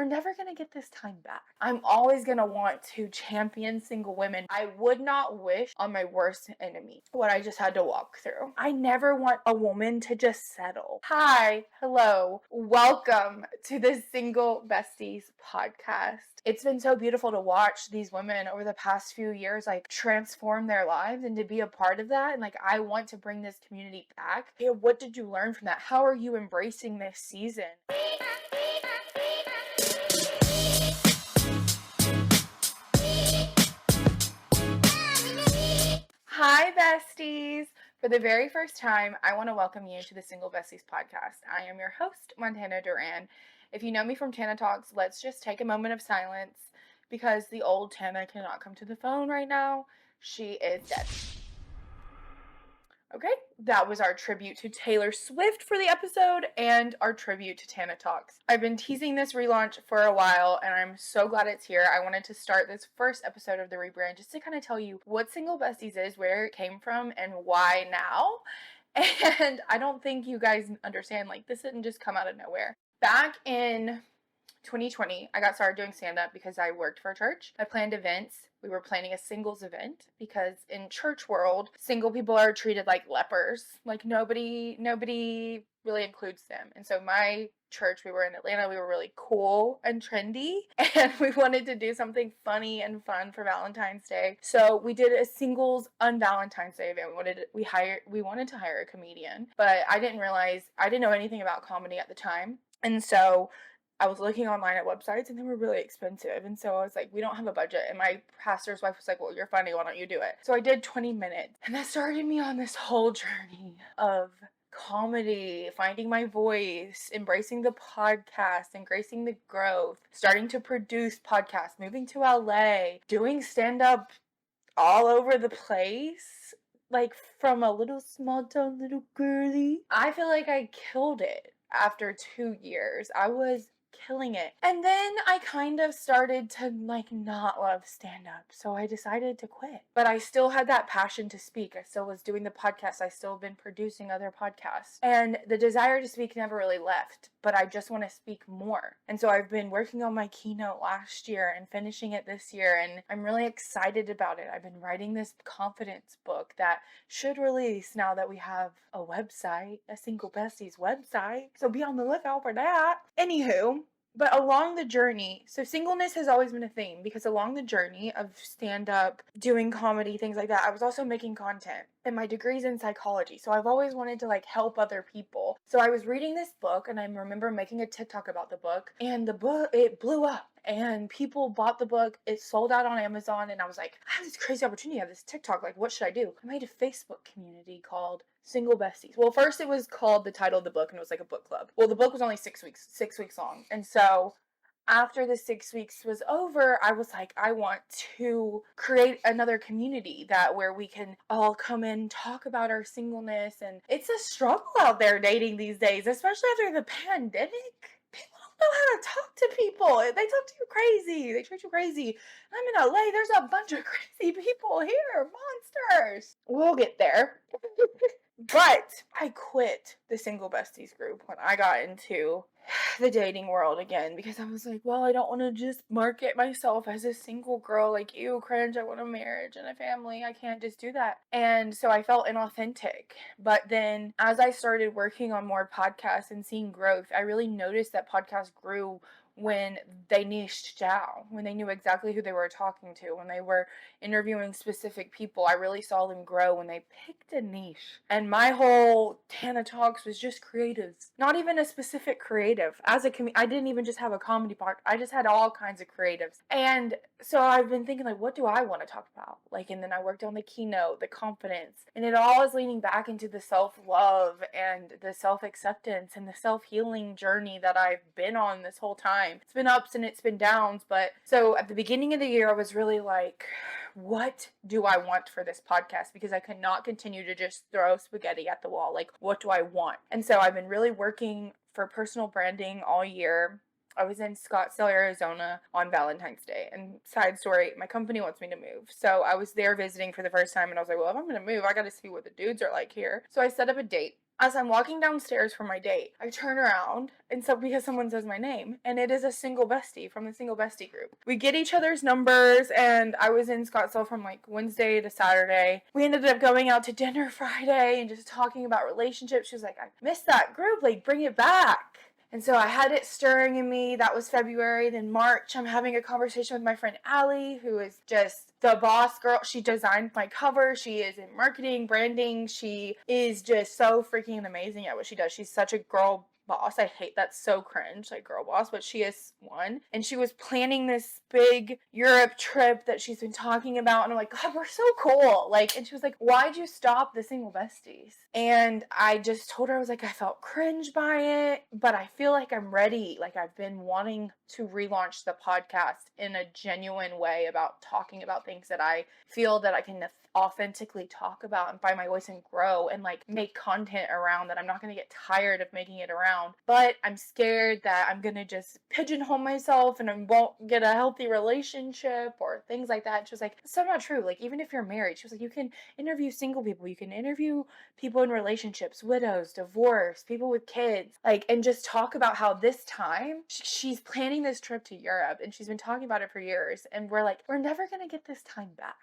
we're never going to get this time back. I'm always going to want to champion single women. I would not wish on my worst enemy what I just had to walk through. I never want a woman to just settle. Hi, hello, welcome to the Single Besties podcast. It's been so beautiful to watch these women over the past few years like transform their lives and to be a part of that. And like, I want to bring this community back. Hey, what did you learn from that? How are you embracing this season? Hi, besties. For the very first time, I want to welcome you to the Single Besties podcast. I am your host, Montana Doran. If you know me from Tana Talks, let's just take a moment of silence because the old Tana cannot come to the phone right now. She is dead. Okay, that was our tribute to Taylor Swift for the episode and our tribute to Tana Talks. I've been teasing this relaunch for a while and I'm so glad it's here. I wanted to start this first episode of the rebrand just to kind of tell you what Single Besties is, where it came from, and why now. And I don't think you guys understand, like, this didn't just come out of nowhere. Back in 2020, I got started doing stand-up because I worked for a church. I planned events. We were planning a singles event because in church world, single people are treated like lepers. Like nobody really includes them. And so my church, we were in Atlanta, we were really cool and trendy, and we wanted to do something funny and fun for Valentine's Day. So we did a singles on Valentine's Day event. We wanted to hire a comedian, but I didn't know anything about comedy at the time. And so I was looking online at websites and they were really expensive. And so I was like, we don't have a budget. And my pastor's wife was like, well, you're funny. Why don't you do it? So I did 20 minutes. And that started me on this whole journey of comedy, finding my voice, embracing the podcast, embracing the growth, starting to produce podcasts, moving to LA, doing stand-up all over the place. Like from a little small town little girly. I feel like I killed it after 2 years. I was killing it. And then I kind of started to like not love stand-up. So I decided to quit. But I still had that passion to speak. I still was doing the podcast. I still have been producing other podcasts. And the desire to speak never really left. But I just want to speak more. And so I've been working on my keynote last year and finishing it this year. And I'm really excited about it. I've been writing this confidence book that should release now that we have a website, a Single Besties website. So be on the lookout for that. Anywho, but along the journey, so singleness has always been a theme because along the journey of stand-up, doing comedy, things like that, I was also making content. And my degree's in psychology, so I've always wanted to like help other people. So I was reading this book and I remember making a TikTok about the book, and the book, it blew up. And people bought the book. It sold out on Amazon. And I was like, I have this crazy opportunity. I have this TikTok. Like, what should I do? I made a Facebook community called Single Besties. Well, first it was called the title of the book and it was like a book club. Well, the book was only 6 weeks long. And so after the 6 weeks was over, I was like, I want to create another community where we can all come in, talk about our singleness. And it's a struggle out there dating these days, especially after the pandemic. People don't know how to talk to people. They talk to you crazy. They treat you crazy. I'm in LA. There's a bunch of crazy people here. Monsters. We'll get there. But I quit the Single Besties group when I got into the dating world again because I was like, well, I don't want to just market myself as a single girl. Like, ew, cringe. I want a marriage and a family. I can't just do that. And so I felt inauthentic. But then as I started working on more podcasts and seeing growth, I really noticed that podcasts grew when they niched down, when they knew exactly who they were talking to, when they were interviewing specific people. I really saw them grow when they picked a niche. And my whole Tana Talks was just creatives, not even a specific creative. I didn't even just have a comedy part. I just had all kinds of creatives. And so I've been thinking, like, what do I want to talk about? Like, and then I worked on the keynote, the confidence, and it all is leaning back into the self-love and the self-acceptance and the self-healing journey that I've been on this whole time. It's been ups and it's been downs, but so at the beginning of the year, I was really like, what do I want for this podcast? Because I could not continue to just throw spaghetti at the wall. Like, what do I want? And so I've been really working for personal branding all year. I was in Scottsdale, Arizona on Valentine's Day. And side story, my company wants me to move. So I was there visiting for the first time and I was like, well, if I'm going to move, I got to see what the dudes are like here. So I set up a date As I'm walking downstairs from my date, I turn around, and so because someone says my name, and it is a single bestie from the Single Bestie group. We get each other's numbers, and I was in Scottsdale from like Wednesday to Saturday. We ended up going out to dinner Friday and just talking about relationships. She was like, I missed that group, like bring it back. And so I had it stirring in me. That was February. Then March, I'm having a conversation with my friend Allie, who is just the boss girl. She designed my cover. She is in marketing, branding. She is just so freaking amazing at what she does. She's such a girl boss. I hate that's so cringe, like girl boss, but she is one. And she was planning this big Europe trip that she's been talking about. And I'm like, God, we're so cool. Like, and she was like, why'd you stop the Single Besties? And I just told her, I was like, I felt cringe by it, but I feel like I'm ready. Like, I've been wanting to relaunch the podcast in a genuine way about talking about things that I feel that I can authentically talk about and find my voice and grow and like make content around that. I'm not going to get tired of making it around, but I'm scared that I'm going to just pigeonhole myself and I won't get a healthy relationship or things like that. She was like, that's so not true. Like, even if you're married, she was like, you can interview single people, you can interview people in relationships, widows, divorced, people with kids, like, and just talk about how this time she's planning this trip to Europe and she's been talking about it for years. And we're like, we're never going to get this time back.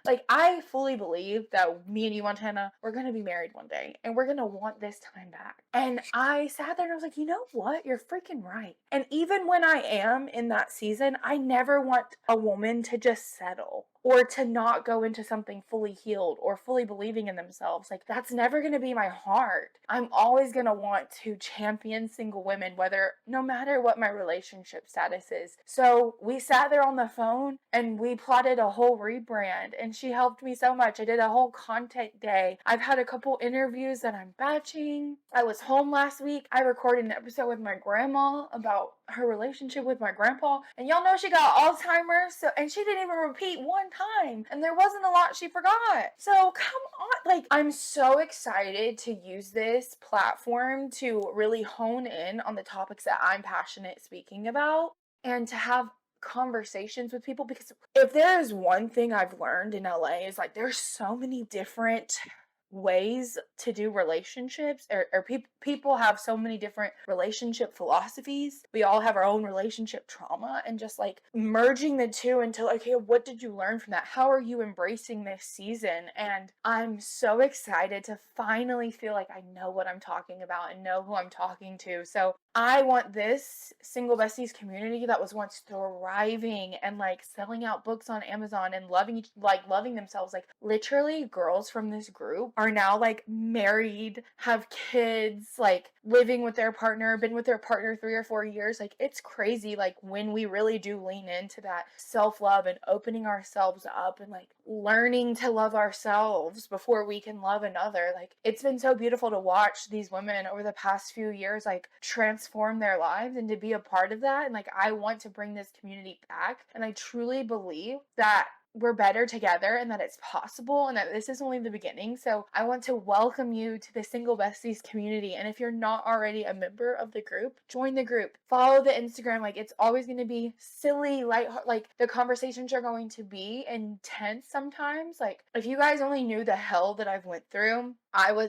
Like, I fully believe that me and you, Montana, we're going to be married one day and we're going to want this time back. And I sat there and I was like, you know what? You're freaking right. And even when I am in that season, I never want a woman to just settle or to not go into something fully healed or fully believing in themselves. Like, that's never going to be my heart. I'm always going to want to champion single women, no matter what my relationship status is. So we sat there on the phone and we plotted a whole rebrand, and she helped me so much. I did a whole content day. I've had a couple interviews that I'm batching. I was home last week. I recorded an episode with my grandma about her relationship with my grandpa, and y'all know she got Alzheimer's, and she didn't even repeat one time, and there wasn't a lot she forgot. So come on, like, I'm so excited to use this platform to really hone in on the topics that I'm passionate speaking about and to have conversations with people, because if there is one thing I've learned in LA is like there's so many different ways to do relationships, or people have so many different relationship philosophies. We all have our own relationship trauma, and just like merging the two into like, okay, what did you learn from that? How are you embracing this season? And I'm so excited to finally feel like I know what I'm talking about and know who I'm talking to. So I want this Single Besties community that was once thriving and like selling out books on Amazon and loving themselves. Like, literally, girls from this group are now like married, have kids, like living with their partner, been with their partner 3 or 4 years. Like, it's crazy. Like, when we really do lean into that self-love and opening ourselves up and like learning to love ourselves before we can love another. Like, it's been so beautiful to watch these women over the past few years like transform their lives and to be a part of that. And like, I want to bring this community back, and I truly believe that we're better together and that it's possible and that this is only the beginning. So I want to welcome you to the Single Besties community. And if you're not already a member of the group, join the group. Follow the Instagram. Like, it's always going to be silly, light, like the conversations are going to be intense sometimes. Like, if you guys only knew the hell that I've went through,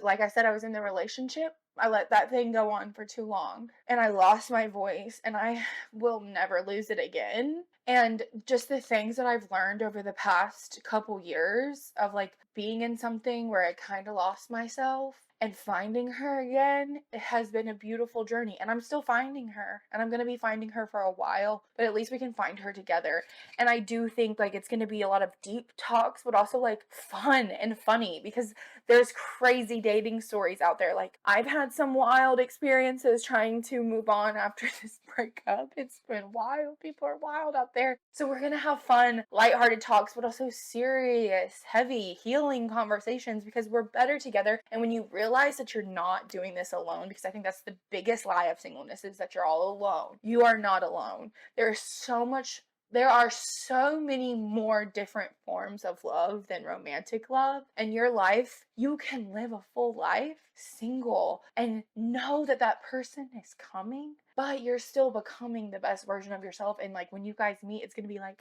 like I said, I was in the relationship. I let that thing go on for too long and I lost my voice, and I will never lose it again. And just the things that I've learned over the past couple years of like being in something where I kind of lost myself and finding her again, it has been a beautiful journey. And I'm still finding her, and I'm going to be finding her for a while, but at least we can find her together. And I do think like it's going to be a lot of deep talks, but also like fun and funny, because there's crazy dating stories out there. Like, I've had some wild experiences trying to move on after this breakup. It's been wild. People are wild out there. So we're gonna have fun, lighthearted talks, but also serious, heavy, healing conversations, because we're better together. And when you realize that you're not doing this alone, because I think that's the biggest lie of singleness, is that you're all alone. You are not alone. There are so many more different forms of love than romantic love. And your life, you can live a full life single and know that that person is coming, but you're still becoming the best version of yourself. And like, when you guys meet, it's going to be like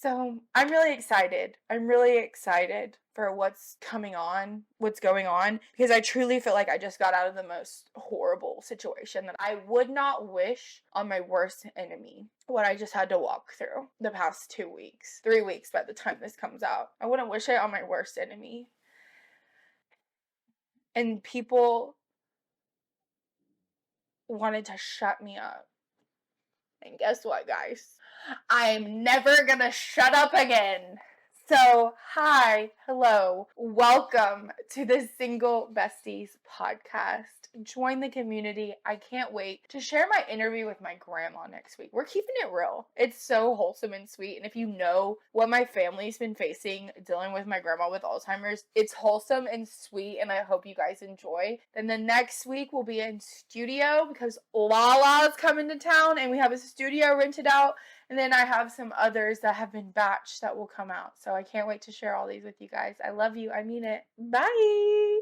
So I'm really excited. I'm really excited for what's going on, because I truly feel like I just got out of the most horrible situation that I would not wish on my worst enemy. What I just had to walk through the past 2 weeks, 3 weeks by the time this comes out. I wouldn't wish it on my worst enemy. And people wanted to shut me up. And guess what, guys? I'm never gonna shut up again. So, hi, hello, welcome to the Single Besties podcast. Join the community. I can't wait to share my interview with my grandma next week. We're keeping it real. It's so wholesome and sweet. And if you know what my family's been facing dealing with my grandma with Alzheimer's, it's wholesome and sweet, and I hope you guys enjoy. Then the next week we'll be in studio because Lala's coming to town and we have a studio rented out. And then I have some others that have been batched that will come out. So I can't wait to share all these with you guys. I love you. I mean it. Bye.